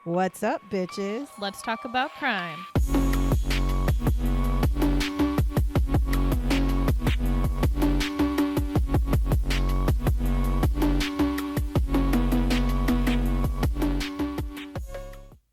What's up, bitches? Let's talk about crime.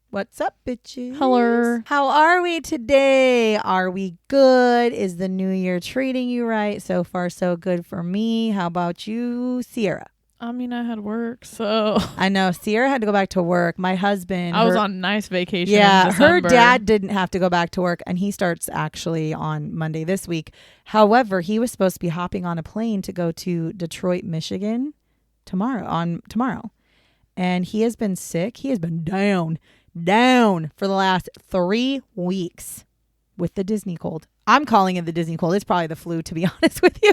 What's up, bitches? Hello. How are we today? Are we good? Is the new year treating you right? So far, so good for me. How about you, Sierra? I mean, I had work, so I know Sierra had to go back to work. My husband, I was on a nice vacation. Yeah, in December. her dad didn't have to go back to work, and he starts actually on Monday this week. However, he was supposed to be hopping on a plane to go to Detroit, Michigan tomorrow. And he has been sick. He has been down for the last 3 weeks with the Disney cold. I'm calling it the Disney cold. It's probably the flu, to be honest with you.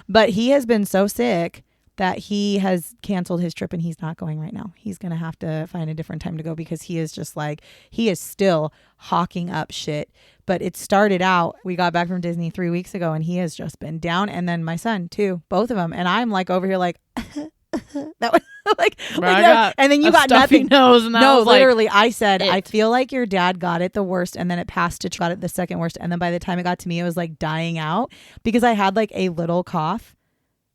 But he has been so sick that he has canceled his trip and he's not going right now. He's going to have to find a different time to go because he is just like, he is still hawking up shit. But it started out, we got back from Disney 3 weeks ago and he has just been down. And then my son too, both of them. And I'm like over here like, that was like that, and then you got nothing. Nose and no, literally, like, I said, I feel like your dad got it the worst, and then it passed to got it the second worst, and then by the time it got to me, it was like dying out because I had like a little cough.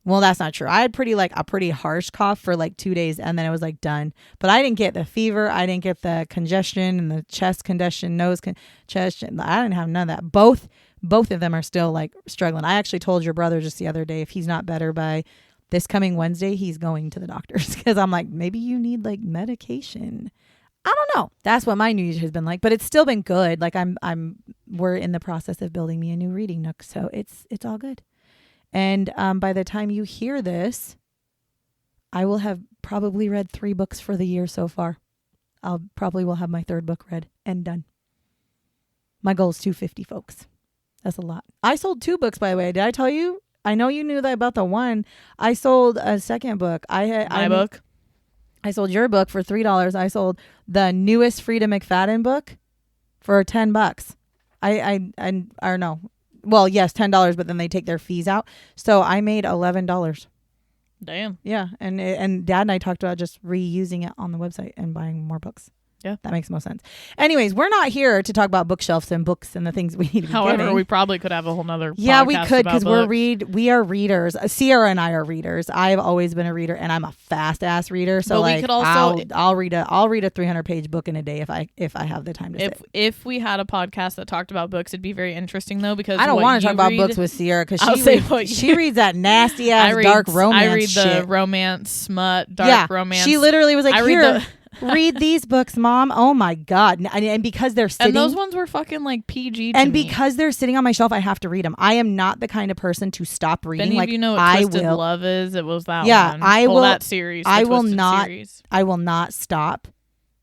Well, that's not true. I had a pretty harsh cough for like 2 days, and then it was like done. But I didn't get the fever. I didn't get the congestion and the chest congestion, chest. I didn't have none of that. Both of them are still like struggling. I actually told your brother just the other day if he's not better by this coming Wednesday, he's going to the doctors because I'm like, maybe you need like medication. I don't know. That's what my New Year's has been like, but it's still been good. Like we're in the process of building me a new reading nook, so it's all good. And by the time you hear this, I will have probably read 3 books for the year so far. I'll probably will have my 3rd book read and done. My goal is 250, folks. That's a lot. I sold 2 books, by the way. Did I tell you? I know you knew that about the one. I sold a second book. My book. I sold your book for $3. I sold the newest Frida McFadden book for $10. Or no. Well, yes, $10, but then they take their fees out. So I made $11. Damn. Yeah, and Dad and I talked about just reusing it on the website and buying more books. Yeah. That makes most sense. Anyways, we're not here to talk about bookshelves and books and the things we need to be However, getting. we probably could have a whole nother Yeah, podcast we could because we are readers. Sierra and I are readers. I've always been a reader and I'm a fast ass reader. So but like we could also, I'll read a 300-page book in a day if I have the time to sit. If we had a podcast that talked about books, it'd be very interesting though because I don't want to talk about books with Sierra because she reads that nasty ass dark romance I read shit. The romance, smut, dark romance. She literally was like, here. Read these books, Mom. Oh my God. And because they're sitting. And those ones were fucking like PG to And me. because they're sitting on my shelf, I have to read them. I am not the kind of person to stop reading. Any like of you know what Twisted Love is? It was that one. I will. That series. I will not stop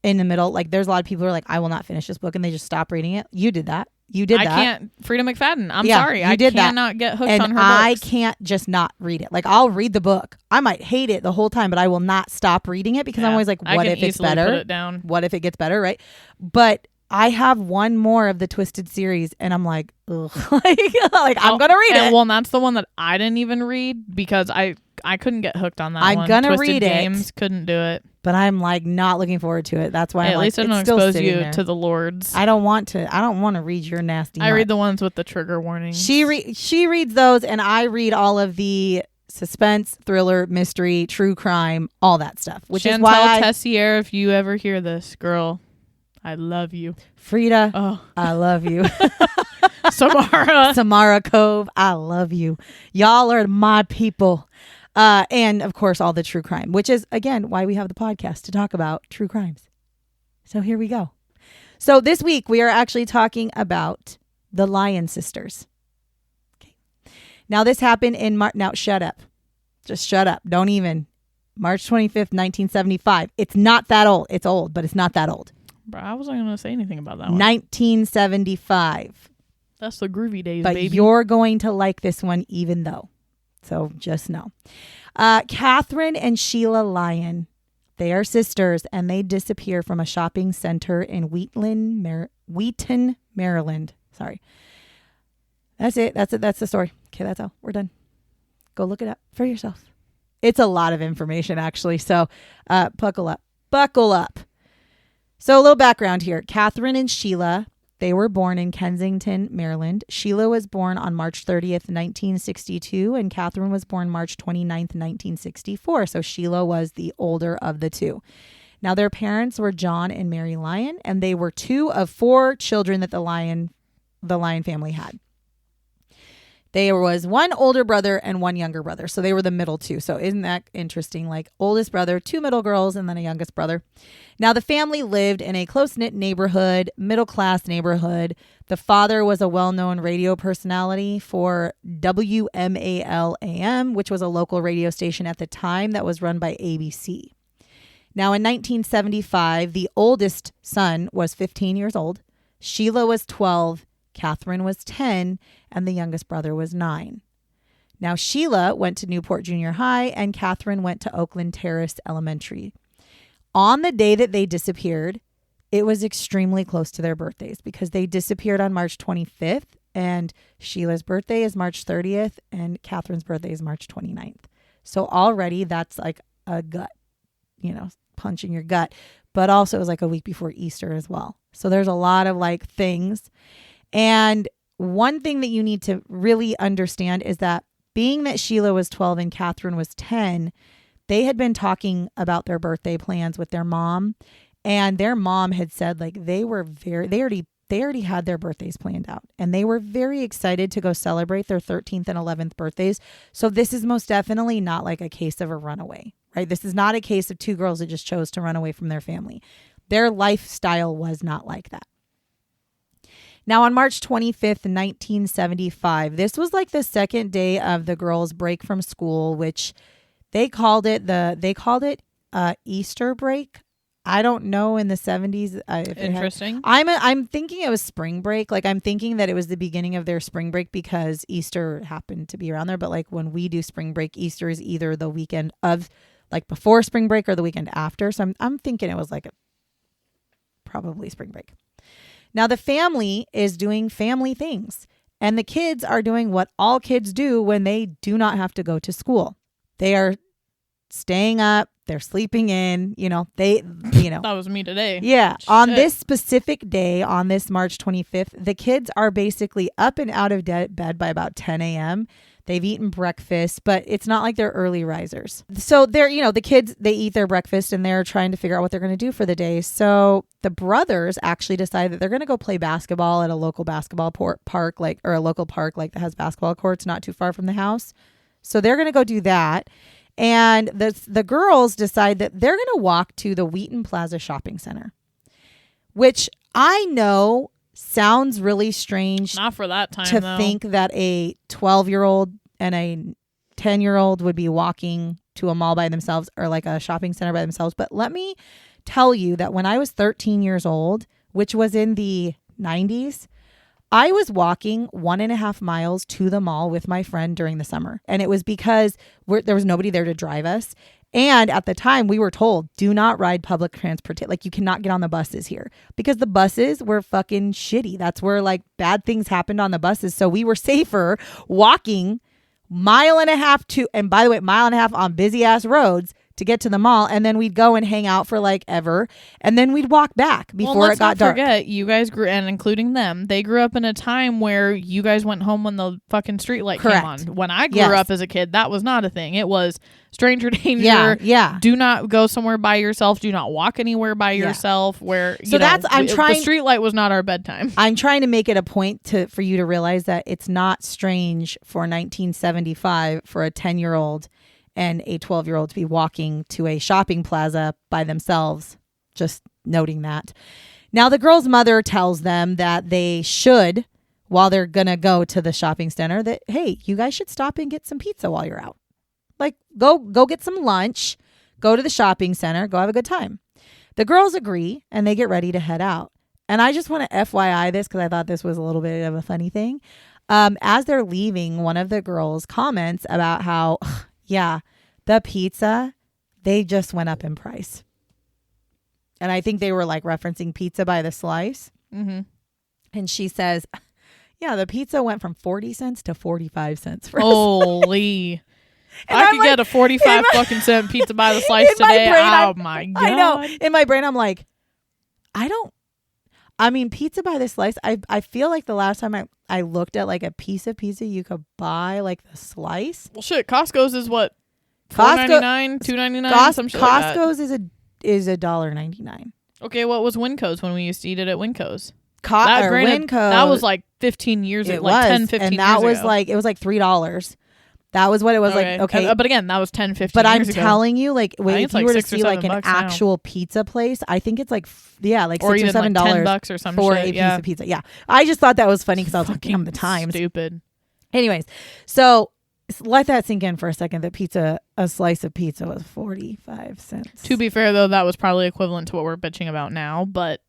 in the middle. Like there's a lot of people who are like, I will not finish this book. And they just stop reading it. You did that. I can't. Frida McFadden. I'm sorry. I cannot get hooked on her books. I can't just not read it. Like I'll read the book. I might hate it the whole time, but I will not stop reading it because I'm always like, what if it's better? Put it down. What if it gets better? Right. But I have one more of the Twisted series and I'm like, ugh. like I'm going to read it. Well, and that's the one that I didn't even read because I couldn't get hooked on that one. I'm going to Twisted read Games, it. Couldn't do it. But I'm like not looking forward to it. That's why at least I don't expose you to the lords. I don't want to read your nasty. I read the ones with the trigger warnings. She reads those and I read all of the suspense, thriller, mystery, true crime, all that stuff. Which Chantal is why Tessier, if you ever hear this, girl, I love you. Frida, I love you. Samara Cove, I love you. Y'all are my people. And of course, all the true crime, which is, again, why we have the podcast to talk about true crimes. So here we go. So this week, we are actually talking about the Lyon Sisters. Okay. Now, this happened in March. Now, shut up. Just shut up. Don't even. March 25th, 1975. It's not that old. It's old, but it's not that old. Bro, I wasn't going to say anything about that one. 1975. That's the groovy days, but baby. But you're going to like this one even though. So just know. Katherine and Sheila Lyon. They are sisters and they disappear from a shopping center in Wheaton, Maryland. Sorry. That's it. That's the story. Okay, that's all. We're done. Go look it up for yourself. It's a lot of information, actually. So buckle up. So a little background here. Katherine and Sheila, they were born in Kensington, Maryland. Sheila was born on March 30th, 1962, and Katherine was born March 29th, 1964. So Sheila was the older of the two. Now, their parents were John and Mary Lyon, and they were 2 of 4 children that the Lyon family had. There was 1 older brother and 1 younger brother. So they were the middle 2. So isn't that interesting? Like oldest brother, 2 middle girls, and then a youngest brother. Now the family lived in a close-knit neighborhood, middle-class neighborhood. The father was a well-known radio personality for WMAL-AM, which was a local radio station at the time that was run by ABC. Now in 1975, the oldest son was 15 years old. Sheila was 12. Katherine was 10, and the youngest brother was 9. Now, Sheila went to Newport Junior High, and Katherine went to Oakland Terrace Elementary. On the day that they disappeared, it was extremely close to their birthdays because they disappeared on March 25th, and Sheila's birthday is March 30th, and Katherine's birthday is March 29th. So already that's like a gut, punch in your gut. But also it was like a week before Easter as well. So there's a lot of like things. And one thing that you need to really understand is that being that Sheila was 12 and Katherine was 10, they had been talking about their birthday plans with their mom. And their mom had said like they already had their birthdays planned out. And they were very excited to go celebrate their 13th and 11th birthdays. So this is most definitely not like a case of a runaway, right? This is not a case of 2 girls that just chose to run away from their family. Their lifestyle was not like that. Now, on March 25th, 1975, this was like the second day of the girls' break from school, which they called it Easter break. I don't know in the 70s. Interesting. I'm thinking it was spring break. Like I'm thinking that it was the beginning of their spring break because Easter happened to be around there. But like when we do spring break, Easter is either the weekend of like before spring break or the weekend after. So I'm thinking it was like probably spring break. Now, the family is doing family things, and the kids are doing what all kids do when they do not have to go to school. They are staying up. They're sleeping in, That was me today. Yeah. Shit. On this specific day, on this March 25th, the kids are basically up and out of bed by about 10 a.m. They've eaten breakfast, but it's not like they're early risers. So they're, the kids, they eat their breakfast and they're trying to figure out what they're going to do for the day. So the brothers actually decide that they're going to go play basketball at a local basketball park, or a local park like that has basketball courts not too far from the house. So they're going to go do that. And the girls decide that they're going to walk to the Wheaton Plaza Shopping Center, which I know sounds really strange. Not for that time, to though. think that a 12-year-old and a 10-year-old would be walking to a mall by themselves or like a shopping center by themselves. But let me tell you that when I was 13 years old, which was in the 90s, I was walking 1.5 miles to the mall with my friend during the summer. And it was because there was nobody there to drive us. And at the time we were told, do not ride public transportation. Like you cannot get on the buses here because the buses were fucking shitty. That's where like bad things happened on the buses. So we were safer walking 1.5 miles and by the way, 1.5 miles on busy ass roads to get to the mall, and then we'd go and hang out for like ever, and then we'd walk back before it got dark. Forget you guys grew, and including them, they grew up in a time where you guys went home when the fucking street light came on. When I grew up as a kid, that was not a thing. It was stranger danger. Yeah. Do not go somewhere by yourself. Do not walk anywhere by yourself. Where the street light was not our bedtime. I'm trying to make it a point for you to realize that it's not strange for 1975 for a 10-year-old and a 12-year-old to be walking to a shopping plaza by themselves. Just noting that. Now, the girl's mother tells them that they should, while they're going to go to the shopping center, that, hey, you guys should stop and get some pizza while you're out. Like, go get some lunch, go to the shopping center, go have a good time. The girls agree, and they get ready to head out. And I just want to FYI this because I thought this was a little bit of a funny thing. As they're leaving, one of the girls comments about how... yeah, the pizza, they just went up in price. And I think they were like referencing pizza by the slice. Mm-hmm. And she says, yeah, the pizza went from 40 cents to 45 cents for Holy. I could get a 45 fucking cent pizza by the slice today. Oh my God. I know. In my brain, I'm like, I mean, pizza by the slice. I feel like the last time I looked at like a piece of pizza, you could buy like the slice. Well, shit, Costco's is what? $4.99, $2.99, some shit like that. Costco's is $1.99. Okay, what was Winco's when we used to eat it at Winco's? Winco's. That was like 15 years ago. Like 10, 15 years ago. And that was like, it was like $3. That was what it was like. Okay. But again, that was 10, 15 years ago. But I'm ago. telling you, like, if you were to see like an actual now. Pizza place, I think it's like, like $6 or $7 like $10 or some for shit, a piece of pizza. Yeah. I just thought that was funny because I was like, damn, the times. Stupid. Anyways, so let that sink in for a second. That a slice of pizza was 45 cents. To be fair, though, that was probably equivalent to what we're bitching about now, but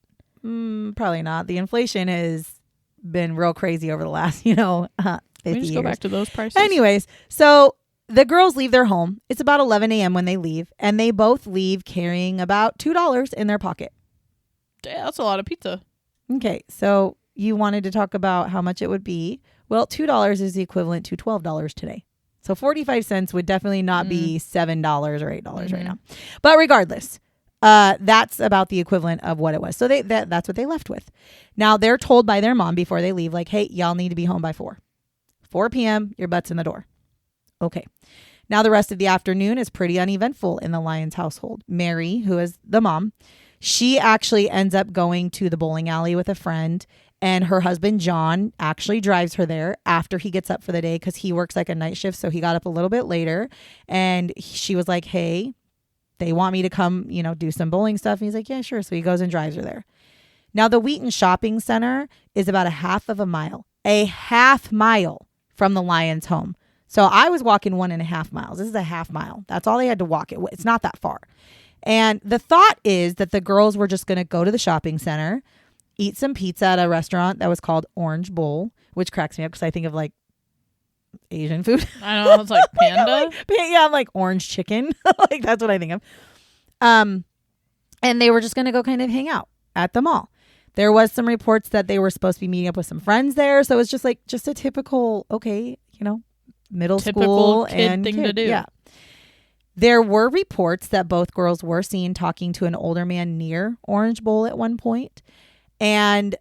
probably not. The inflation has been real crazy over the last, 50 we just years. Go back to those prices. Anyways, so the girls leave their home. It's about 11 a.m. when they leave, and they both leave carrying about $2 in their pocket. Yeah, that's a lot of pizza. Okay, so you wanted to talk about how much it would be. Well, $2 is the equivalent to $12 today. So 45 cents would definitely not be $7 or $8 right now. But regardless, that's about the equivalent of what it was. So that's what they left with. Now they're told by their mom before they leave, like, hey, y'all need to be home by 4 p.m. Your butt's in the door. Okay. Now the rest of the afternoon is pretty uneventful in the Lyons household. Mary, who is the mom, she actually ends up going to the bowling alley with a friend. And her husband, John, actually drives her there after he gets up for the day because he works like a night shift. So he got up a little bit later and she was like, hey, they want me to come, do some bowling stuff. And he's like, yeah, sure. So he goes and drives her there. Now, the Wheaton shopping center is about a half mile from the Lyons home. So I was walking 1.5 miles. This is a half mile. That's all they had to walk. It's not that far. And the thought is that the girls were just going to go to the shopping center, eat some pizza at a restaurant that was called Orange Bowl, which cracks me up because I think of like Asian food. I know, it's like panda. I'm like orange chicken. Like that's what I think of. And they were just going to go kind of hang out at the mall. There was some reports that they were supposed to be meeting up with some friends there. So it's just a typical, middle school kid and thing to do. Yeah. There were reports that both girls were seen talking to an older man near Orange Bowl at one point. And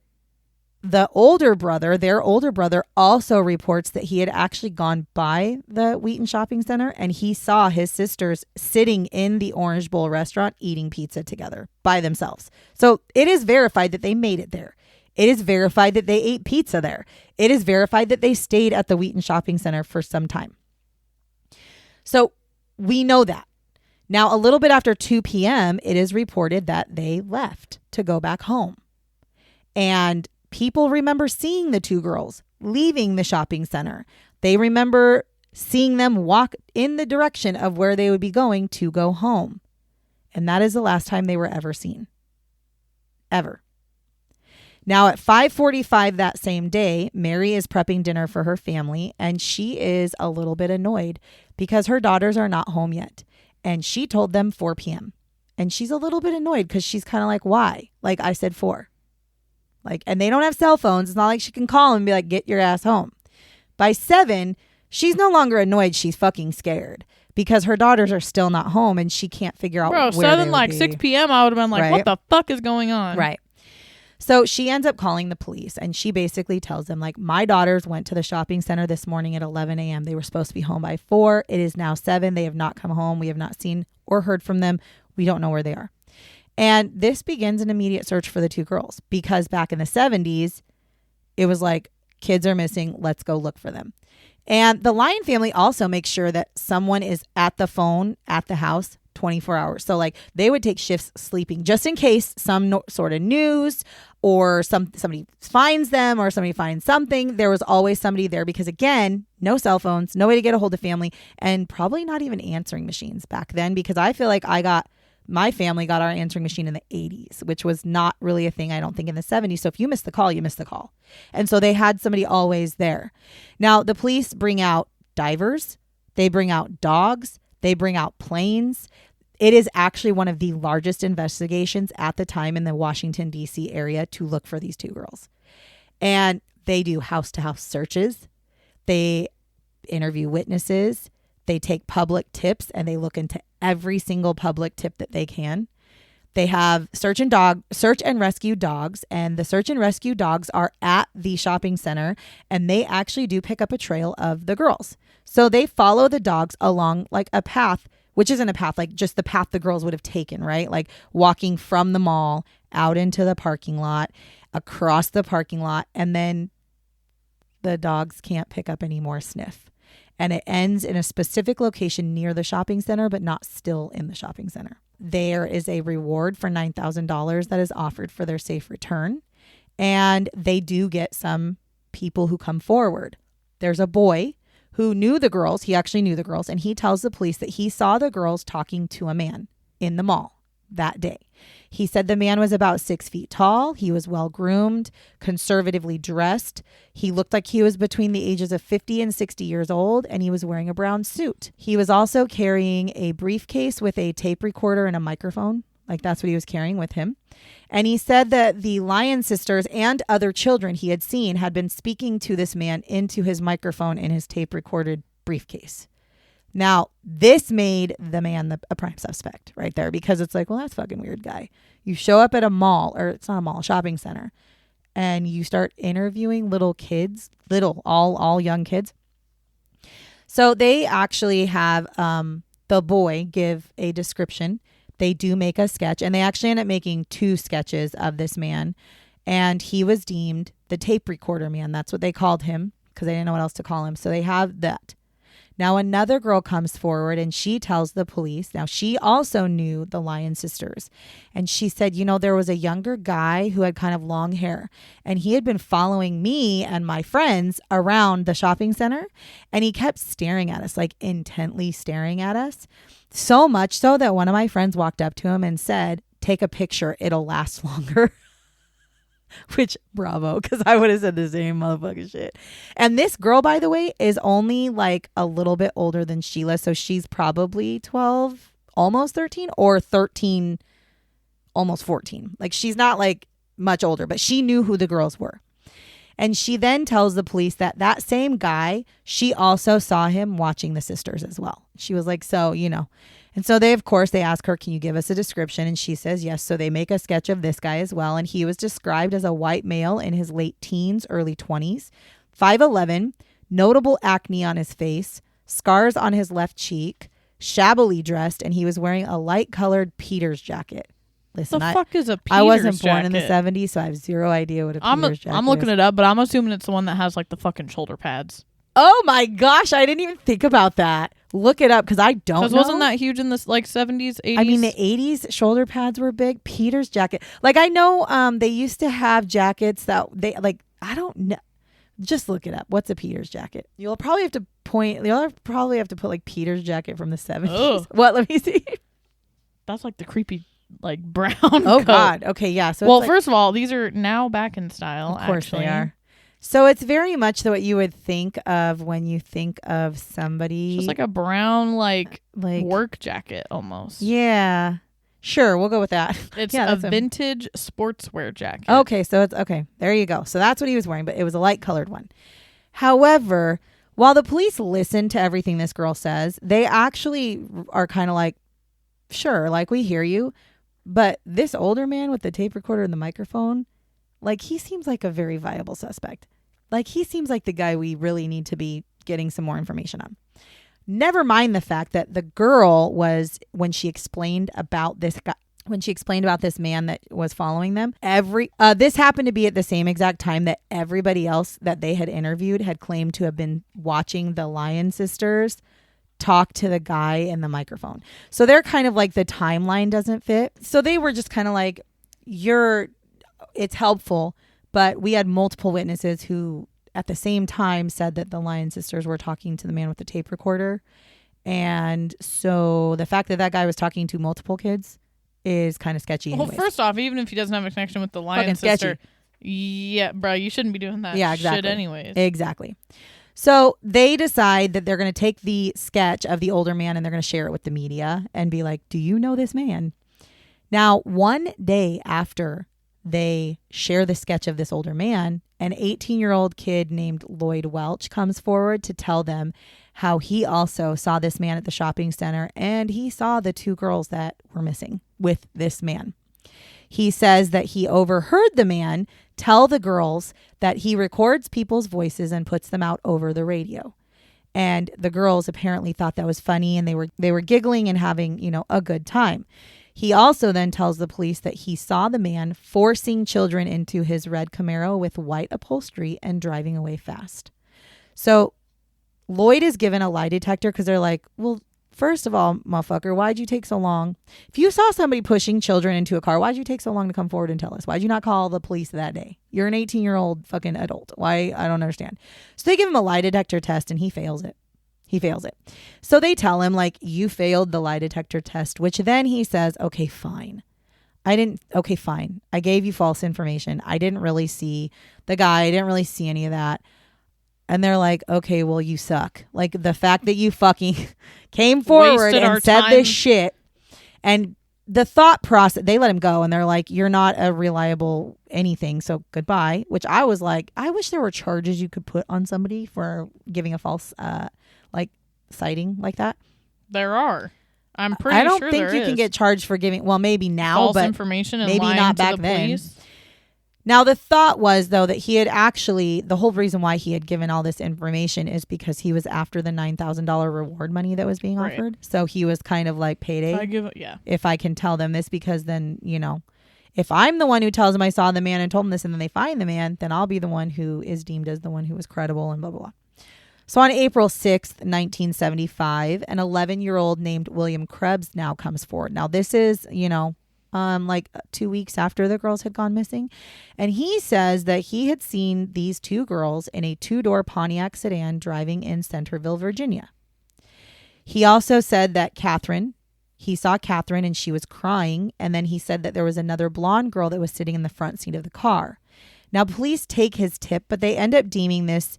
their older brother also reports that he had actually gone by the Wheaton shopping center and he saw his sisters sitting in the Orange Bowl restaurant eating pizza together by themselves. So it is verified that they made it there. It is verified that they ate pizza there. It is verified that they stayed at the Wheaton shopping center for some time. So we know that. Now, a little bit after 2 p.m., it is reported that they left to go back home. And people remember seeing the two girls leaving the shopping center. They remember seeing them walk in the direction of where they would be going to go home. And that is the last time they were ever seen. Ever. Now at 5:45 that same day, Mary is prepping dinner for her family and she is a little bit annoyed because her daughters are not home yet. And she told them 4 p.m. And she's a little bit annoyed because she's kind of like, why? Like I said 4. And they don't have cell phones. It's not like she can call them and be like, get your ass home. By 7, she's no longer annoyed. She's fucking scared because her daughters are still not home and she can't figure out where 7, they like would 6 p.m. I would have been like, what the fuck is going on? Right. So she ends up calling the police and she basically tells them like, my daughters went to the shopping center this morning at 11 a.m. They were supposed to be home by 4. It is now 7. They have not come home. We have not seen or heard from them. We don't know where they are. And this begins an immediate search for the two girls because back in the 70s, it was like, kids are missing. Let's go look for them. And the Lyon family also makes sure that someone is at the phone at the house 24 hours. So like they would take shifts sleeping just in case some sort of news or somebody finds them or somebody finds something. There was always somebody there because again, no cell phones, no way to get a hold of family and probably not even answering machines back then because I feel like my family got our answering machine in the 80s, which was not really a thing, I don't think, in the 70s. So if you missed the call, you missed the call. And so they had somebody always there. Now, the police bring out divers. They bring out dogs. They bring out planes. It is actually one of the largest investigations at the time in the Washington, D.C. area to look for these two girls. And they do house-to-house searches. They interview witnesses. They take public tips and they look into every single public tip that they can. They have search and rescue dogs, and the search and rescue dogs are at the shopping center, and they actually do pick up a trail of the girls. So they follow the dogs along like a path, which isn't a path, like just the path the girls would have taken, right? Like walking from the mall out into the parking lot, across the parking lot, and then the dogs can't pick up any more sniff. And it ends in a specific location near the shopping center, but not still in the shopping center. There is a reward for $9,000 that is offered for their safe return. And they do get some people who come forward. There's a boy who knew the girls. He actually knew the girls. And he tells the police that he saw the girls talking to a man in the mall that day. He said the man was about 6 feet tall. He was well groomed, conservatively dressed. He looked like he was between the ages of 50 and 60 years old, and he was wearing a brown suit. He was also carrying a briefcase with a tape recorder and a microphone. Like that's what he was carrying with him. And he said that the Lyon sisters and other children he had seen had been speaking to this man into his microphone in his tape recorded briefcase. Now, this made the man a prime suspect right there, because it's like, well, that's fucking weird, guy. You show up at a mall, or it's not a mall, a shopping center, and you start interviewing little kids, all young kids. So they actually have the boy give a description. They do make a sketch, and they actually end up making 2 sketches of this man, and he was deemed the tape recorder man. That's what they called him, because they didn't know what else to call him. So they have that. Now, another girl comes forward and she tells the police. Now, she also knew the Lyon sisters. And she said, there was a younger guy who had kind of long hair. And he had been following me and my friends around the shopping center. And he kept staring at us, like intently staring at us. So much so that one of my friends walked up to him and said, "Take a picture. It'll last longer." Which, bravo, because I would have said the same motherfucking shit. And this girl, by the way, is only like a little bit older than Sheila. So she's probably 12, almost 13, or 13, almost 14. Like she's not like much older, but she knew who the girls were. And she then tells the police that same guy, she also saw him watching the sisters as well. She was like, And so they ask her, "Can you give us a description?" And she says yes. So they make a sketch of this guy as well. And he was described as a white male in his late teens, early 20s, 5'11", notable acne on his face, scars on his left cheek, shabbily dressed, and he was wearing a light colored Peters jacket. Listen, the fuck is a Peters I wasn't born jacket? In the 70s, so I have zero idea what a Peters jacket is. I'm looking it up, but I'm assuming it's the one that has like the fucking shoulder pads. Oh my gosh, I didn't even think about that. Look it up, because I don't know. Because wasn't that huge in the 70s, 80s? I mean, the 80s, shoulder pads were big. Peters jacket. Like, I know they used to have jackets that they, like, I don't know. Just look it up. What's a Peters jacket? You'll probably have to put like Peters jacket from the 70s. Ugh. What? Let me see. That's like the creepy, like, brown Oh, coat. God. Okay, yeah. So well, first of all, these are now back in style, Of course actually. they are. So it's very much what you would think of when you think of somebody. It's just like a brown, like work jacket almost. Yeah. Sure, we'll go with that. It's a vintage sportswear jacket. Okay, so it's okay. There you go. So that's what he was wearing, but it was a light colored one. However, while the police listen to everything this girl says, they actually are kind of like, sure, like we hear you, but this older man with the tape recorder and the microphone, like he seems like a very viable suspect. Like he seems like the guy we really need to be getting some more information on. Never mind the fact that the girl was, when she explained about this guy, when she explained about this man that was following them, this happened to be at the same exact time that everybody else that they had interviewed had claimed to have been watching the Lyon sisters talk to the guy in the microphone. So they're kind of like, the timeline doesn't fit. So they were just kind of like, it's helpful, but we had multiple witnesses who at the same time said that the Lyon sisters were talking to the man with the tape recorder. And so the fact that guy was talking to multiple kids is kind of sketchy anyways. Well, first off, even if he doesn't have a connection with the Lyon sister, yeah, bro, you shouldn't be doing that shit anyways. Exactly. So they decide that they're going to take the sketch of the older man and they're going to share it with the media and be like, "Do you know this man?" Now, one day after they share the sketch of this older man, an 18-year-old kid named Lloyd Welch comes forward to tell them how he also saw this man at the shopping center and he saw the 2 girls that were missing with this man. He says that he overheard the man tell the girls that he records people's voices and puts them out over the radio. And the girls apparently thought that was funny, and they were giggling and having, a good time. He also then tells the police that he saw the man forcing children into his red Camaro with white upholstery and driving away fast. So Lloyd is given a lie detector because they're like, well, first of all, motherfucker, why'd you take so long? If you saw somebody pushing children into a car, why'd you take so long to come forward and tell us? Why'd you not call the police that day? You're an 18-year-old fucking adult. Why? I don't understand. So they give him a lie detector test and he fails it. So they tell him, like, you failed the lie detector test, which then he says, okay, fine. Fine. I gave you false information. I didn't really see the guy. I didn't really see any of that. And they're like, okay, well, you suck. Like, the fact that you fucking came forward and said this shit. And the thought process, they let him go. And they're like, you're not a reliable anything. So goodbye. Which I was like, I wish there were charges you could put on somebody for giving a false, sighting like that. There are. I'm pretty sure I don't think you can get charged for giving, well, maybe now, false but information and maybe lying not to back the then. Police. Now, the thought was, though, that he had actually, the whole reason why he had given all this information is because he was after the $9,000 reward money that was being offered. So he was kind of like payday. If I can tell them this, because then, if I'm the one who tells them I saw the man and told them this and then they find the man, then I'll be the one who is deemed as the one who was credible and blah, blah, blah. So on April 6th, 1975, an 11-year-old named William Krebs now comes forward. Now, this is, like 2 weeks after the girls had gone missing. And he says that he had seen these two girls in a 2-door Pontiac sedan driving in Centerville, Virginia. He also said that he saw Katherine and she was crying. And then he said that there was another blonde girl that was sitting in the front seat of the car. Now, police take his tip, but they end up deeming this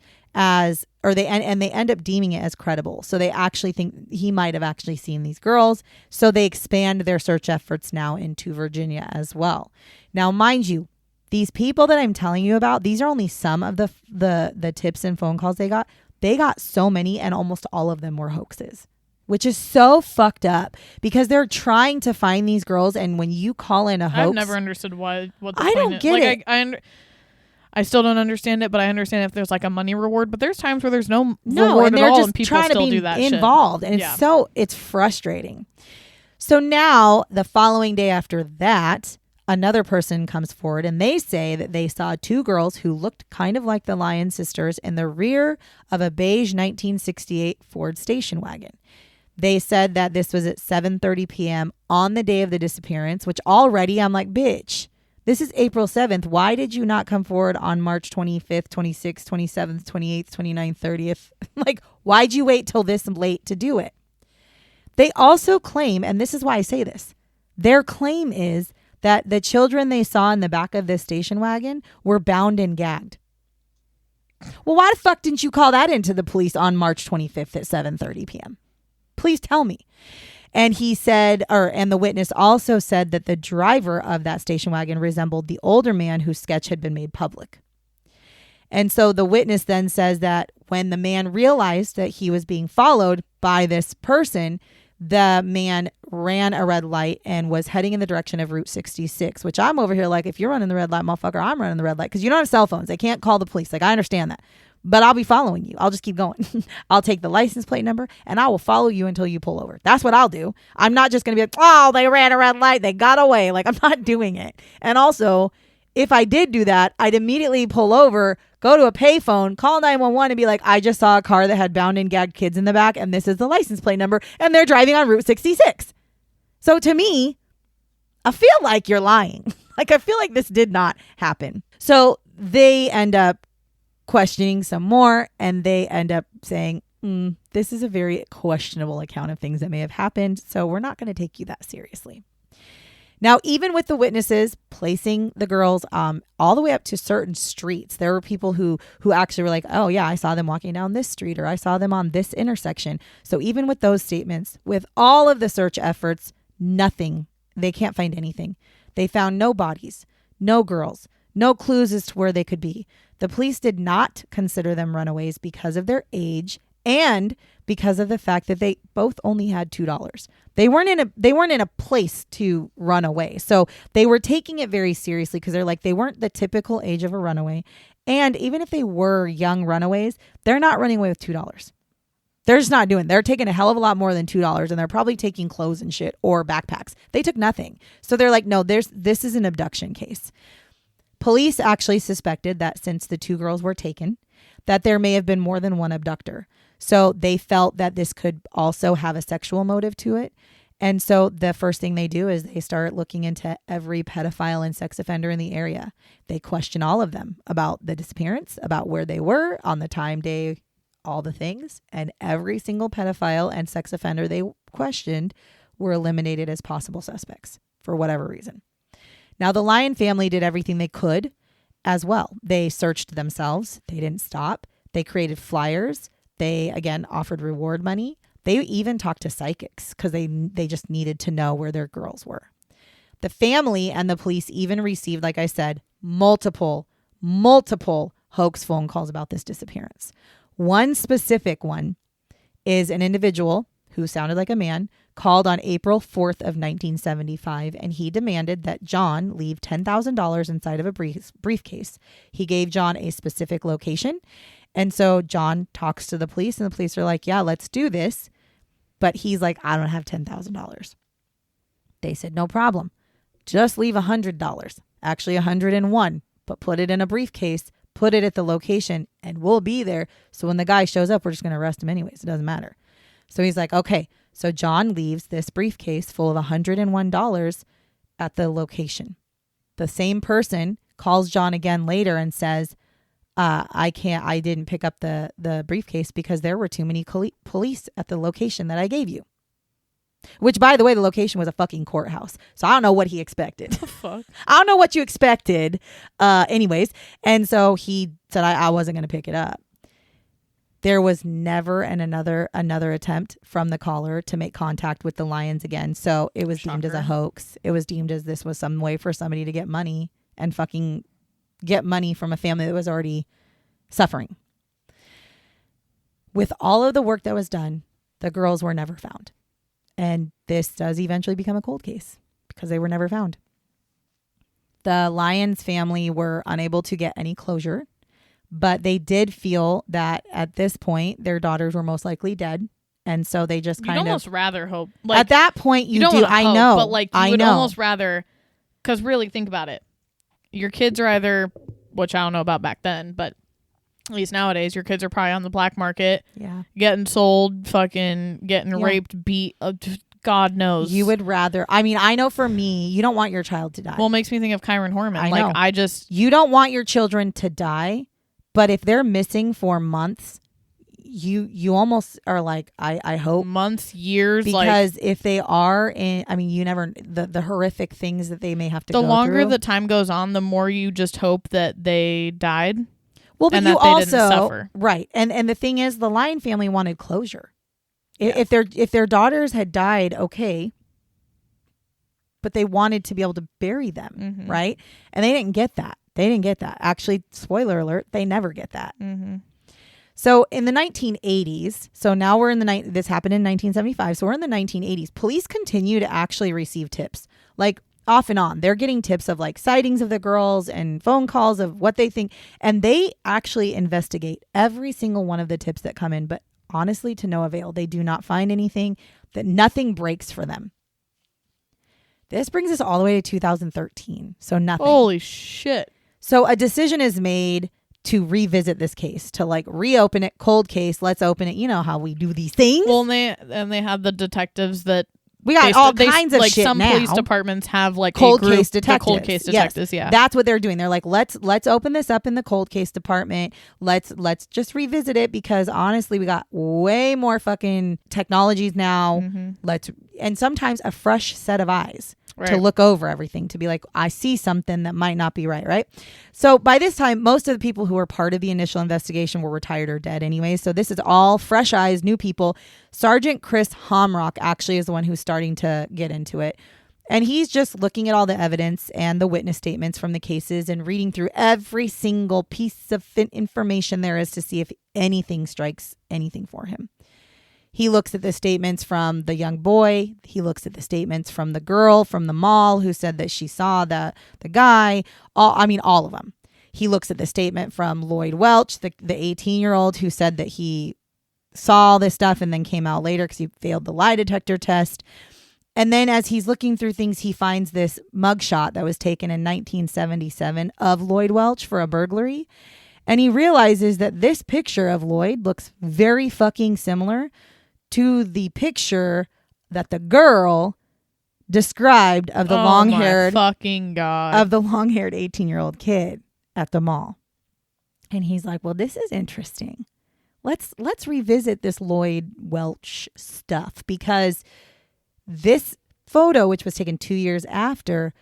they end up deeming it as credible. So they actually think he might have actually seen these girls. So they expand their search efforts now into Virginia as well. Now, mind you, these people that I'm telling you about, these are only some of the tips and phone calls they got. They got so many, and almost all of them were hoaxes, which is so fucked up because they're trying to find these girls. And when you call in a hoax, I've never understood what the I point don't is. get it. I still don't understand it, but I understand if there's like a money reward. But there's times where there's no reward and at all, just and people trying still to be do that involved, shit. And it's frustrating. So now, the following day after that, another person comes forward, and they say that they saw two girls who looked kind of like the Lyon sisters in the rear of a beige 1968 Ford station wagon. They said that this was at 7:30 p.m. on the day of the disappearance, which already I'm like, bitch. This is April 7th. Why did you not come forward on March 25th, 26th, 27th, 28th, 29th, 30th? Like, why'd you wait till this late to do it? They also claim, and this is why I say this, their claim is that the children they saw in the back of this station wagon were bound and gagged. Well, why the fuck didn't you call that into the police on March 25th at 7:30 p.m.? Please tell me. And he said, and the witness also said that the driver of that station wagon resembled the older man whose sketch had been made public. And so the witness then says that when the man realized that he was being followed by this person, the man ran a red light and was heading in the direction of Route 66, which I'm over here like, if you're running the red light, motherfucker, I'm running the red light, because you don't have cell phones. They can't call the police. Like, I understand that. But I'll be following you. I'll just keep going. I'll take the license plate number and I will follow you until you pull over. That's what I'll do. I'm not just going to be like, oh, they ran a red light, they got away. Like, I'm not doing it. And also, if I did do that, I'd immediately pull over, go to a payphone, call 911 and be like, I just saw a car that had bound and gagged kids in the back and this is the license plate number and they're driving on Route 66. So to me, I feel like you're lying. Like, I feel like this did not happen. So they end up questioning some more, and they end up saying, this is a very questionable account of things that may have happened, so we're not going to take you that seriously. Now, even with the witnesses placing the girls all the way up to certain streets, there were people who actually were like, oh yeah, I saw them walking down this street, or I saw them on this intersection. So even with those statements, with all of the search efforts, nothing. They can't find anything. They found no bodies, no girls, no clues as to where they could be. The police did not consider them runaways because of their age And because of the fact that they both only had $2. They weren't in a place to run away. So they were taking it very seriously because they're like, they weren't the typical age of a runaway. And even if they were young runaways, they're not running away with $2. They're just not doing. They're taking a hell of a lot more than $2, and they're probably taking clothes and shit or backpacks. They took nothing. So they're like, no, this is an abduction case. Police actually suspected that since the 2 girls were taken, that there may have been more than one abductor. So they felt that this could also have a sexual motive to it. And so the first thing they do is they start looking into every pedophile and sex offender in the area. They question all of them about the disappearance, about where they were on the time, day, all the things. And every single pedophile and sex offender they questioned were eliminated as possible suspects for whatever reason. Now, the Lyon family did everything they could as well. They searched themselves. They didn't stop. They created flyers. They, again, offered reward money. They even talked to psychics because they just needed to know where their girls were. The family and the police even received, like I said, multiple hoax phone calls about this disappearance. One specific one is an individual who sounded like a man called on April 4th of 1975, and he demanded that John leave $10,000 inside of a briefcase. He gave John a specific location. And so John talks to the police, and the police are like, yeah, let's do this. But he's like, I don't have $10,000. They said, no problem. Just leave $100. Actually, 101. But put it in a briefcase, put it at the location, and we'll be there. So when the guy shows up, we're just going to arrest him anyways. It doesn't matter. So he's like, okay. So John leaves this briefcase full of $101 at the location. The same person calls John again later and says, I didn't pick up the briefcase because there were too many police at the location that I gave you. Which, by the way, the location was a fucking courthouse. So I don't know what he expected. The fuck? I don't know what you expected. Anyways. And so he said, I wasn't going to pick it up. There was never another attempt from the caller to make contact with the Lyons again. So it was deemed as a hoax. It was deemed as this was some way for somebody to get money and fucking get money from a family that was already suffering. With all of the work that was done, the girls were never found. And this does eventually become a cold case because they were never found. The Lyons family were unable to get any closure, but they did feel that at this point, their daughters were most likely dead. And so they just kind of... You'd almost rather hope. Like, at that point, you don't do. I hope, know. But like, you would almost rather... Because really, think about it. Your kids are either... Which I don't know about back then, but at least nowadays, your kids are probably on the black market. Yeah. Getting sold, fucking getting raped, beat... God knows. You would rather... I mean, I know for me, you don't want your child to die. Well, it makes me think of Kyron Horman. I know. You don't want your children to die, but if they're missing for months, you almost are like, I hope. Months, years. Because if they are in... I mean, you never... The horrific things that they may have to go through. The longer the time goes on, the more you just hope that they died. Well, but and you that they also... didn't suffer. Right. And the thing is, the Lyon family wanted closure. Yeah. If their daughters had died, okay, but they wanted to be able to bury them, right? And they didn't get that. Actually, spoiler alert, they never get that. Mm-hmm. So in the 1980s, so now we're in this happened in 1975, so we're in the 1980s. Police continue to actually receive tips, like off and on. They're getting tips of like sightings of the girls and phone calls of what they think, and they actually investigate every single one of the tips that come in, but honestly, to no avail. They do not find anything, that nothing breaks for them. This brings us all the way to 2013. So nothing. Holy shit. So a decision is made to revisit this case, to like reopen it, cold case, let's open it. You know how we do these things. Well, and they have the detectives that we got all kinds of like shit some now. police departments have like cold a group, case detectives. The cold case detectives, yes. Yeah. That's what they're doing. They're like, let's open this up in the cold case department. Let's just revisit it because honestly, we got way more fucking technologies now. Mm-hmm. And sometimes a fresh set of eyes. Right. To look over everything, to be like, I see something that might not be right? So by this time, most of the people who were part of the initial investigation were retired or dead anyway. So this is all fresh eyes, new people. Sergeant Chris Homrock actually is the one who's starting to get into it. And he's just looking at all the evidence and the witness statements from the cases and reading through every single piece of information there is to see if anything strikes anything for him. He looks at the statements from the young boy. He looks at the statements from the girl from the mall who said that she saw the guy. All of them. He looks at the statement from Lloyd Welch, the 18-year-old who said that he saw all this stuff and then came out later because he failed the lie detector test. And then as he's looking through things, he finds this mugshot that was taken in 1977 of Lloyd Welch for a burglary. And he realizes that this picture of Lloyd looks very fucking similar to the picture that the girl described of the long-haired fucking God. Of the long-haired 18-year-old kid at the mall. And he's like, well, this is interesting. Let's revisit this Lloyd Welch stuff, because this photo, which was taken 2 years after,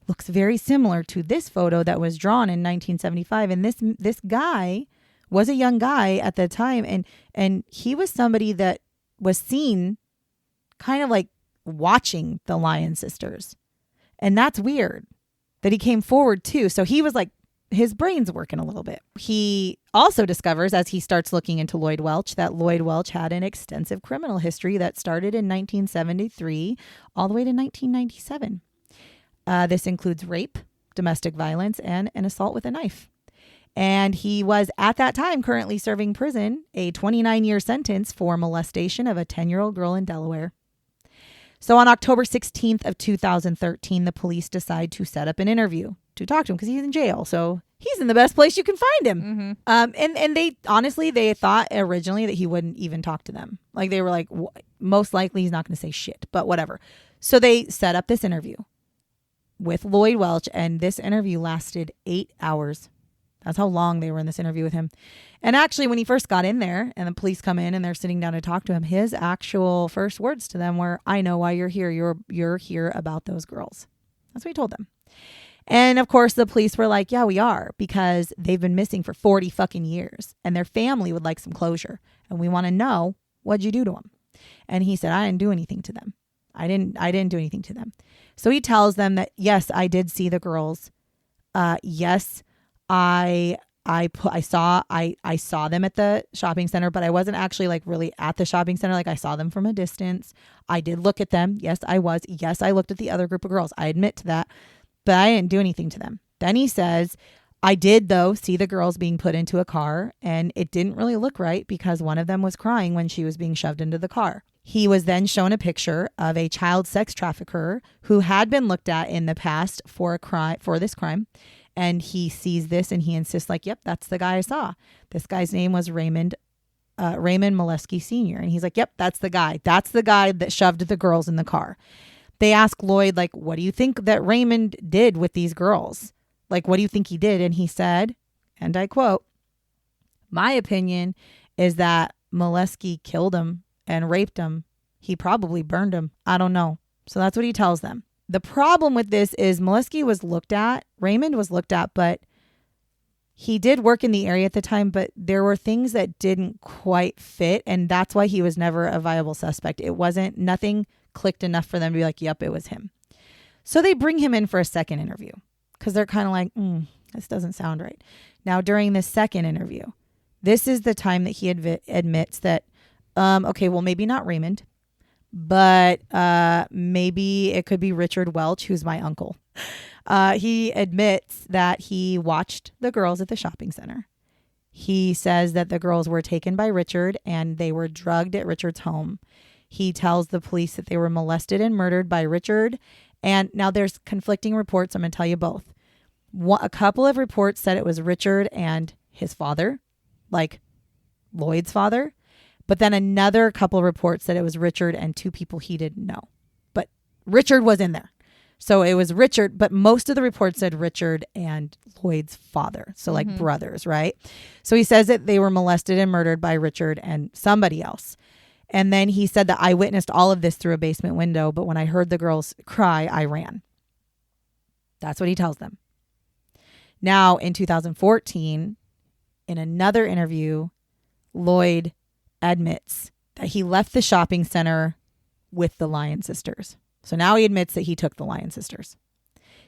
looks very similar to this photo that was drawn in 1975. And this guy was a young guy at the time, and he was somebody that was seen kind of like watching the Lyon sisters. And that's weird that he came forward too. So he was like, his brain's working a little bit. He also discovers, as he starts looking into Lloyd Welch, that Lloyd Welch had an extensive criminal history that started in 1973 all the way to 1997. This includes rape, domestic violence, and an assault with a knife. And he was, at that time, currently serving prison, a 29-year sentence for molestation of a 10-year-old girl in Delaware. So on October 16th of 2013, the police decide to set up an interview to talk to him because he's in jail. So he's in the best place you can find him. Mm-hmm. And they honestly, they thought originally that he wouldn't even talk to them. Like they were like, most likely he's not going to say shit, but whatever. So they set up this interview with Lloyd Welch, and this interview lasted 8 hours. That's how long they were in this interview with him. And actually, when he first got in there and the police come in and they're sitting down to talk to him, his actual first words to them were, I know why you're here. You're here about those girls. That's what he told them. And of course, the police were like, yeah, we are, because they've been missing for 40 fucking years and their family would like some closure. And we want to know, what'd you do to them? And he said, I didn't do anything to them. I didn't do anything to them. So he tells them that, yes, I did see the girls. Yes, I saw them at the shopping center, but I wasn't actually like really at the shopping center. Like I saw them from a distance. I did look at them. Yes, I was. Yes, I looked at the other group of girls. I admit to that, but I didn't do anything to them. Then he says, I did though see the girls being put into a car, and it didn't really look right because one of them was crying when she was being shoved into the car. He was then shown a picture of a child sex trafficker who had been looked at in the past for this crime. And he sees this and he insists like, yep, that's the guy I saw. This guy's name was Raymond Molesky Sr. And he's like, yep, that's the guy. That's the guy that shoved the girls in the car. They ask Lloyd, like, what do you think that Raymond did with these girls? Like, what do you think he did? And he said, and I quote, my opinion is that Molesky killed him and raped him. He probably burned him. I don't know. So that's what he tells them. The problem with this is Molesky was looked at, Raymond was looked at, but he did work in the area at the time, but there were things that didn't quite fit. And that's why he was never a viable suspect. Nothing clicked enough for them to be like, yep, it was him. So they bring him in for a second interview because they're kind of like, this doesn't sound right. Now, during this second interview, this is the time that he admits that, okay, well, maybe not Raymond, but maybe it could be Richard Welch, who's my uncle. He admits that he watched the girls at the shopping center. He says that the girls were taken by Richard and they were drugged at Richard's home. He tells the police that they were molested and murdered by Richard. And now there's conflicting reports. I'm going to tell you both. A couple of reports said it was Richard and his father, like Lloyd's father. But then another couple of reports said it was Richard and two people he didn't know. But Richard was in there. So it was Richard, but most of the reports said Richard and Lloyd's father. So like brothers, right? So he says that they were molested and murdered by Richard and somebody else. And then he said that I witnessed all of this through a basement window, but when I heard the girls cry, I ran. That's what he tells them. Now, in 2014, in another interview, Lloyd admits that he left the shopping center with the Lyon sisters. So now he admits that he took the Lyon sisters.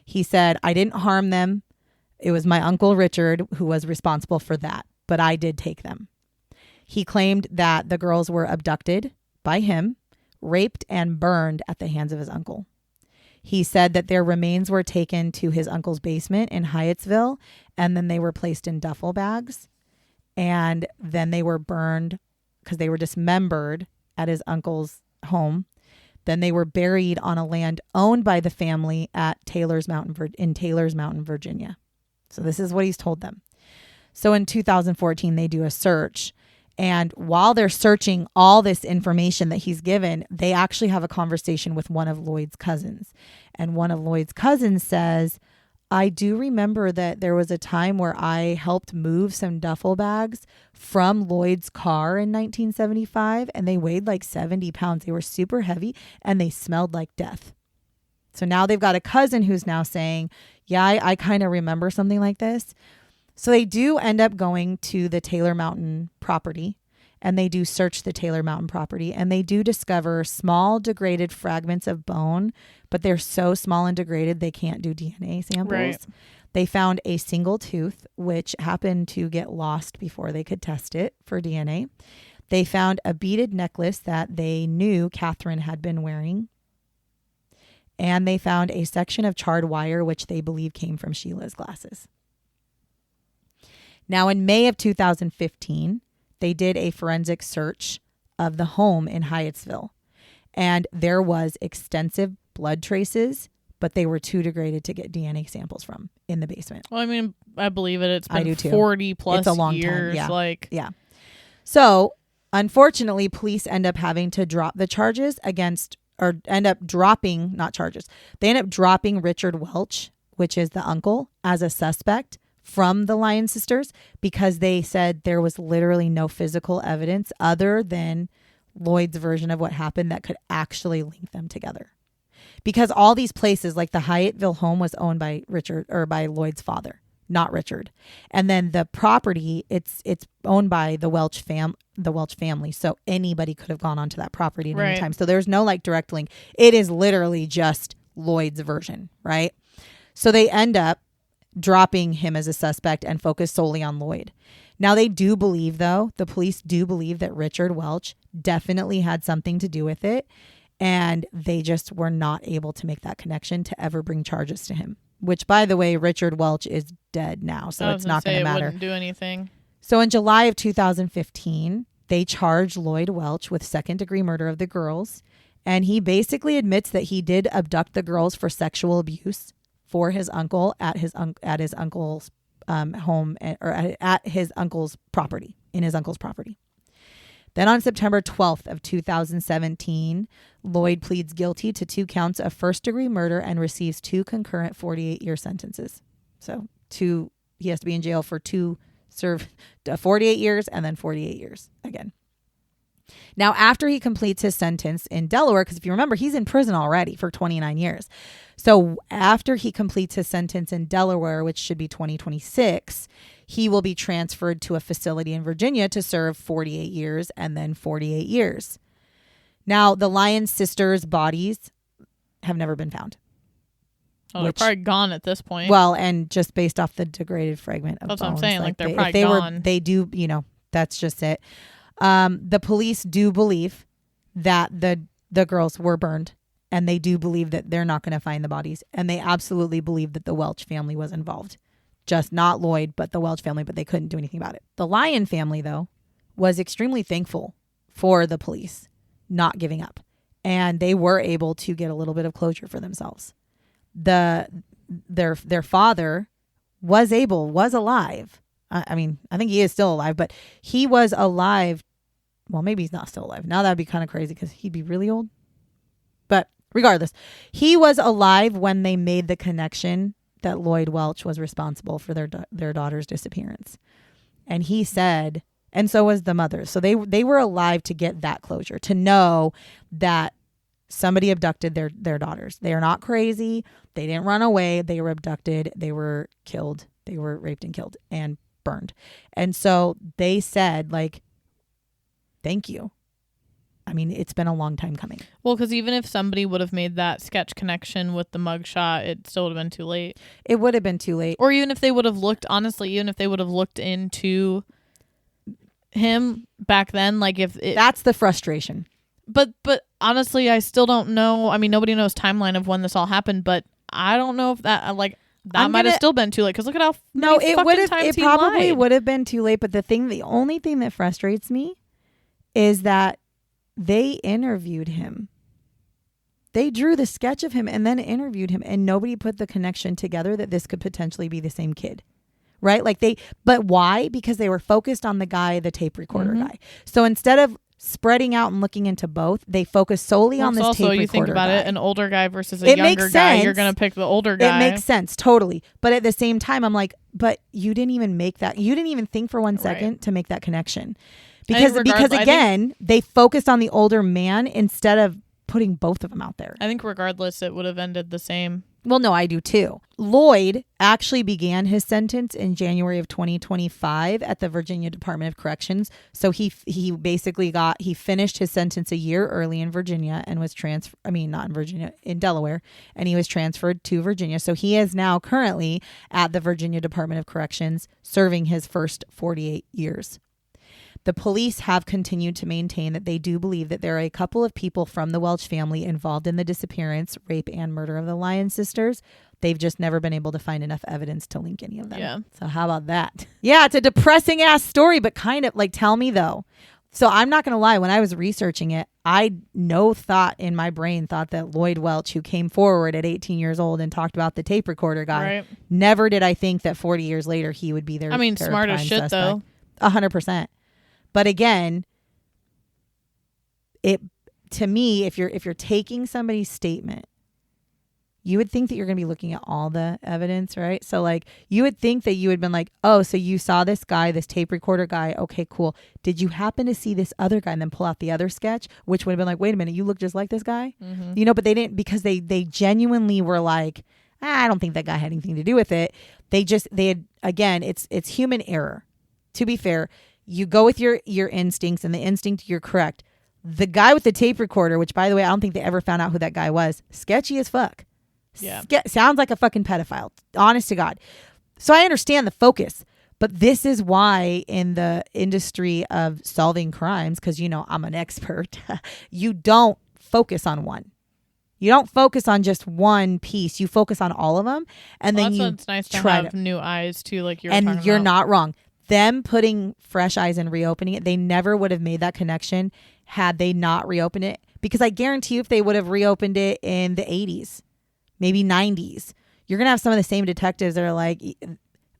He said, I didn't harm them. It was my uncle Richard who was responsible for that, but I did take them. He claimed that the girls were abducted by him, raped, and burned at the hands of his uncle. He said that their remains were taken to his uncle's basement in Hyattsville, and then they were placed in duffel bags, and then they were burned because they were dismembered at his uncle's home. Then they were buried on a land owned by the family at Taylor's Mountain, Virginia. So this is what he's told them. So in 2014, they do a search. And while they're searching all this information that he's given, they actually have a conversation with one of Lloyd's cousins. And one of Lloyd's cousins says, I do remember that there was a time where I helped move some duffel bags from Lloyd's car in 1975, and they weighed like 70 pounds. They were super heavy and they smelled like death. So now they've got a cousin who's now saying, yeah, I kind of remember something like this. So they do end up going to the Taylor Mountain property, and they do search the Taylor Mountain property, and they do discover small degraded fragments of bone, but they're so small and degraded they can't do DNA samples. Right. They found a single tooth, which happened to get lost before they could test it for DNA. They found a beaded necklace that they knew Katherine had been wearing. And they found a section of charred wire, which they believe came from Sheila's glasses. Now, in May of 2015, they did a forensic search of the home in Hyattsville. And there was extensive blood traces, but they were too degraded to get DNA samples from in the basement. Well, I mean, I believe it. It's been 40 plus it's a long years. Time. Yeah. So, unfortunately, police end up having to drop the charges or end up dropping, not charges. They end up dropping Richard Welch, which is the uncle, as a suspect from the Lyon sisters, because they said there was literally no physical evidence other than Lloyd's version of what happened that could actually link them together. Because all these places, like the Hyattsville home, was owned by Richard, or by Lloyd's father, not Richard. And then the property, it's owned by the Welch family. So anybody could have gone onto that property at any time. So there's no like direct link. It is literally just Lloyd's version, right? So they end up dropping him as a suspect and focus solely on Lloyd. Now they do believe, though, the police do believe that Richard Welch definitely had something to do with it. And they just were not able to make that connection to ever bring charges to him. Which, by the way, Richard Welch is dead now, so it's not going to matter. It wouldn't do anything. So in July of 2015, they charged Lloyd Welch with second-degree murder of the girls. And he basically admits that he did abduct the girls for sexual abuse for his uncle at his uncle's home, or at his uncle's property, in his uncle's property. Then on September 12th of 2017, Lloyd pleads guilty to 2 counts of first-degree murder and receives 2 concurrent 48-year sentences. So he has to be in jail for 48 years and then 48 years again. Now, after he completes his sentence in Delaware, because if you remember, he's in prison already for 29 years. So after he completes his sentence in Delaware, which should be 2026, he will be transferred to a facility in Virginia to serve 48 years and then 48 years. Now, the Lyon sisters' bodies have never been found. Oh, they're probably gone at this point. Well, and just based off the degraded fragment of bones. That's what I'm saying. Like they're probably gone. They do, that's just it. The police do believe that the girls were burned, and they do believe that they're not going to find the bodies. And they absolutely believe that the Welch family was involved. Just not Lloyd, but the Welch family, but they couldn't do anything about it. The Lyon family, though, was extremely thankful for the police not giving up. And they were able to get a little bit of closure for themselves. Their father was alive. I mean, I think he is still alive, but he was alive. Well, maybe he's not still alive. Now that'd be kind of crazy because he'd be really old. But regardless, he was alive when they made the connection that Lloyd Welch was responsible for their daughter's disappearance. And he said, and so was the mother. So they were alive to get that closure, to know that somebody abducted their daughters. They are not crazy. They didn't run away. They were abducted. They were killed. They were raped and killed and burned. And so they said, like, thank you. I mean, it's been a long time coming. Well, because even if somebody would have made that sketch connection with the mugshot, it still would have been too late. It would have been too late. Or even if they would have looked, honestly, even if they would have looked into him back then, like if it, that's the frustration. But honestly, I still don't know. I mean, nobody knows timeline of when this all happened, but I don't know if that might have still been too late. Because look at how it would have. It probably would have been too late. But the only thing that frustrates me is that they interviewed him. They drew the sketch of him and then interviewed him, and nobody put the connection together that this could potentially be the same kid. Right? But why? Because they were focused on the tape recorder guy. So instead of spreading out and looking into both, they focus solely on this tape recorder guy. Also, you think about it, an older guy versus a younger guy, you're going to pick the older guy. It makes sense, totally. But at the same time, I'm like, but you didn't even make that. You didn't even think for 1 second to make that connection. Because again, they focused on the older man instead of putting both of them out there. I think regardless, it would have ended the same. Well, no, I do too. Lloyd actually began his sentence in January of 2025 at the Virginia Department of Corrections. So he finished his sentence a year early in Virginia and was not in Virginia, in Delaware, and he was transferred to Virginia. So he is now currently at the Virginia Department of Corrections serving his first 48 years. The police have continued to maintain that they do believe that there are a couple of people from the Welch family involved in the disappearance, rape, and murder of the Lyon sisters. They've just never been able to find enough evidence to link any of them. Yeah. So how about that? Yeah, it's a depressing ass story, but kind of tell me though. So I'm not going to lie. When I was researching it, thought in my brain that Lloyd Welch, who came forward at 18 years old and talked about the tape recorder guy, never did I think that 40 years later he would be there. I mean, smart as shit suspect. Though. 100%. But again, to me, if you're taking somebody's statement, you would think that you're going to be looking at all the evidence, right? So you would think that you had been like, oh, so you saw this guy, this tape recorder guy. Okay, cool. Did you happen to see this other guy and then pull out the other sketch, which would have been like, wait a minute, you look just like this guy? Mm-hmm. But they didn't, because they genuinely were like, I don't think that guy had anything to do with it. It's human error. To be fair, you go with your instincts, and the instinct, you're correct. The guy with the tape recorder, which by the way, I don't think they ever found out who that guy was, sketchy as fuck. Yeah. Sounds like a fucking pedophile. Honest to God. So I understand the focus, but this is why in the industry of solving crimes, because I'm an expert, you don't focus on one. You don't focus on just one piece. You focus on all of them, and then it's nice to have new eyes too, like you're. And you're not wrong. Them putting fresh eyes and reopening it, they never would have made that connection had they not reopened it. Because I guarantee you, if they would have reopened it in the 80s, maybe 90s, you're going to have some of the same detectives that are like,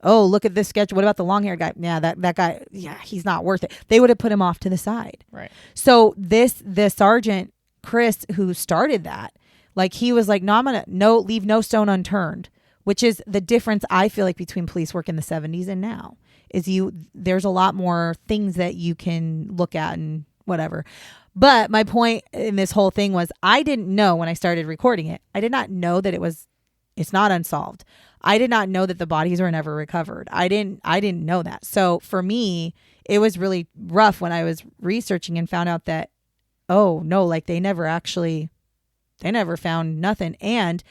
oh, look at this sketch. What about the long-haired guy? Yeah, that guy, he's not worth it. They would have put him off to the side. Right. So the Sergeant Chris, who started that, he was like, no, I'm going to leave no stone unturned, which is the difference I feel like between police work in the 70s and now. There's a lot more things that you can look at and whatever. But my point in this whole thing was, I didn't know when I started recording it, I did not know that it's not unsolved. I did not know that the bodies were never recovered. I didn't know that. So for me, it was really rough when I was researching and found out that, oh no, they never found nothing. And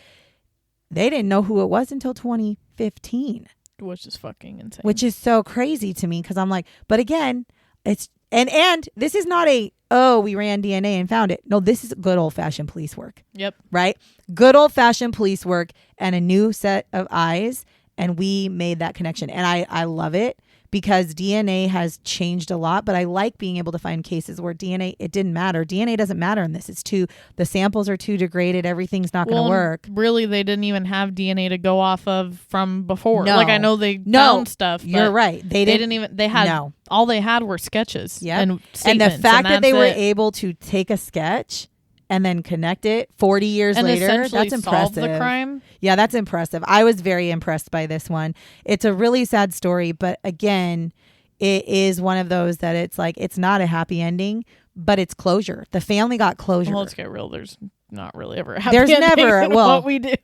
they didn't know who it was until 2015. Which is fucking insane. Which is so crazy to me, because I'm like, but again, it's and this is not we ran DNA and found it. No, this is good old fashioned police work. Yep. Right? Good old fashioned police work and a new set of eyes, and we made that connection. And I love it, because DNA has changed a lot, but I like being able to find cases where it didn't matter. DNA doesn't matter in this. The samples are too degraded. Everything's not going to work. Really, they didn't even have DNA to go off of from before. No. I know they found stuff. You're right. All they had were sketches. Yeah. And the fact that they were able to take a sketch and then connect it 40 years later, that's impressive. Solve the crime. Yeah, that's impressive. I was very impressed by this one. It's a really sad story, but again, it is one of those that it's not a happy ending, but it's closure. The family got closure. Well, let's get real. There's not really ever a happy There's ending never in what we do.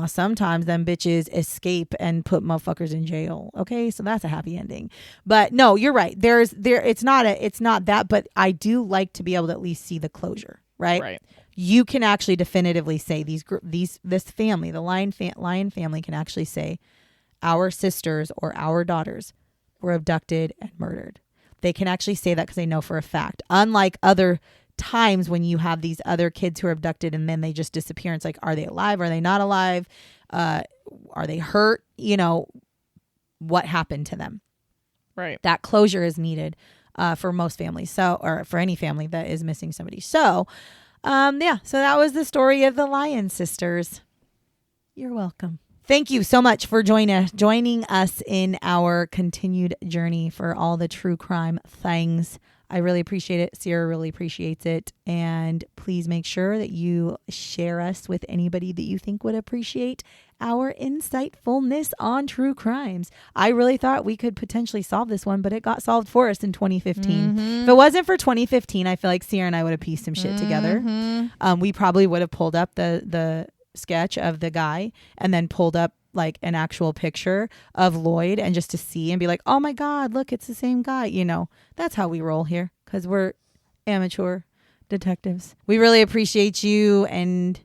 Sometimes them bitches escape and put motherfuckers in jail. Okay, so that's a happy ending. But no, you're right. It's not that. But I do like to be able to at least see the closure. Right. You can actually definitively say this family, the Lyon family, can actually say our sisters or our daughters were abducted and murdered. They can actually say that because they know for a fact. Unlike other times when you have these other kids who are abducted and then they just disappear. It's like, are they alive? Are they not alive? Are they hurt? You know, what happened to them? Right. That closure is needed for most families. Or for any family that is missing somebody. So, so that was the story of the Lyon sisters. You're welcome. Thank you so much for joining us in our continued journey for all the true crime things. I really appreciate it. Sierra really appreciates it. And please make sure that you share us with anybody that you think would appreciate our insightfulness on true crimes. I really thought we could potentially solve this one, but it got solved for us in 2015. If it wasn't for 2015, I feel like Sierra and I would have pieced some shit together. We probably would have pulled up the sketch of the guy and then pulled up like an actual picture of Lloyd and just to see and be like, oh my God, look, it's the same guy. You know, that's how we roll here because we're amateur detectives. We really appreciate you and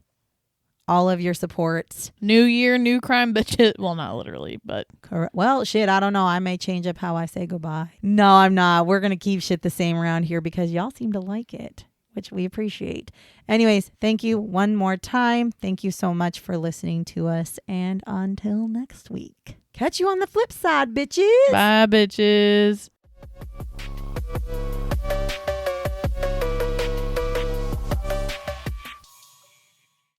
all of your supports. New year, new crime bitches. Well, not literally, but. Correct. Well, shit, I don't know. I may change up how I say goodbye. No, I'm not. We're going to keep shit the same around here because y'all seem to like it, which we appreciate. Anyways, thank you one more time. Thank you so much for listening to us. And until next week, catch you on the flip side, bitches. Bye, bitches.